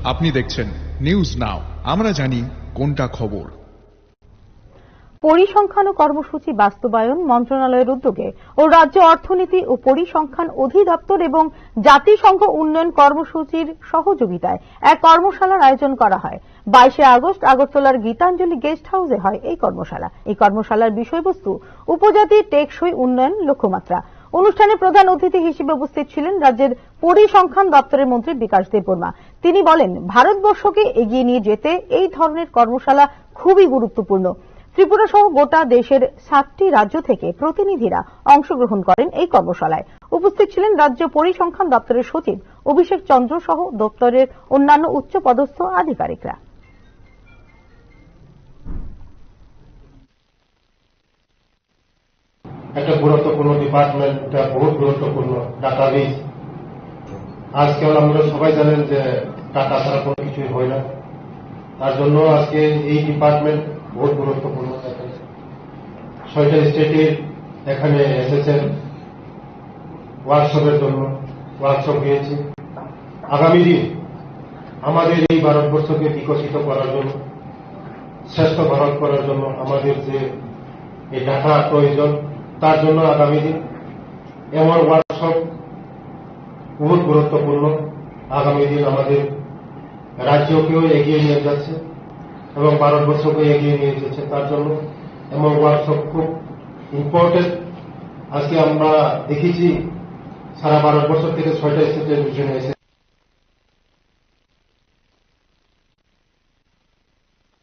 আপনি দেখছেন news now, আমরা জানি কোনটা খবর। পরিসংখ্যান ও কর্মসূচি বাস্তবায়ন মন্ত্রণালয়ের উদ্যোগে ও রাজ্য অর্থনীতি ও পরিসংখ্যান অধিদপ্তর এবং জাতিসংঘ উন্নয়ন কর্মসূচির সহযোগিতায় এক কর্মশালার আয়োজন করা হয়। 22 আগস্ট আগরতলার গীতাঞ্জলি গেস্ট হাউসে হয় এই কর্মশালা। এই কর্মশালার বিষয়বস্তু উপজাতির টেকসই উন্নয়ন লক্ষ্যমাত্রা। অনুষ্ঠানে প্রধান অতিথি হিসেবে উপস্থিত ছিলেন রাজ্যের পরিসংখ্যান দপ্তরের মন্ত্রী বিকাশ দেববর্মা। তিনি বলেন, ভারতবর্ষকে এগিয়ে নিয়ে যেতে এই ধরনের কর্মশালা খুবই গুরুত্বপূর্ণ। ত্রিপুরা সহ গোটা দেশের 7টি রাজ্য থেকে প্রতিনিধিরা অংশগ্রহণ করেন এই কর্মশালায়। উপস্থিত ছিলেন রাজ্য পরিসংখ্যান দপ্তরের সচিব অভিষেক চন্দ্র সহ দপ্তরের অন্যান্য উচ্চপদস্থ আধিকারিকরা। একটা গুরুত্বপূর্ণ ডিপার্টমেন্ট, এটা বহুত গুরুত্বপূর্ণ ডাটাবেস। আজকে আমরা সবাই জানেন যে টাকা ছাড়া কোনো কিছুই হয় না, তার জন্য আজকে এই ডিপার্টমেন্ট বহুত গুরুত্বপূর্ণ। 6টা স্টেটের এখানে এসেছেন ওয়ার্কশপের জন্য, ওয়ার্কশপ হয়েছে। আগামী দিন আমাদের এই ভারতবর্ষকে বিকশিত করার জন্য, শ্রেষ্ঠ ভারত করার জন্য আমাদের যে এই ডাটা প্রয়োজন, তার জন্য আগামী দিন এমন ওয়ার্কশপ বহুত গুরুত্বপূর্ণ। আগামী দিন আমাদের রাজ্যকেও এগিয়ে নিয়ে যাচ্ছে এবং ভারতবর্ষকে এগিয়ে নিয়ে যাচ্ছে, তার জন্য এমন ওয়ার্কশপ খুব ইম্পর্টেন্ট। আজকে আমরা দেখেছি সারা ভারতবর্ষ থেকে 6টা স্টেটের মিশনে এসে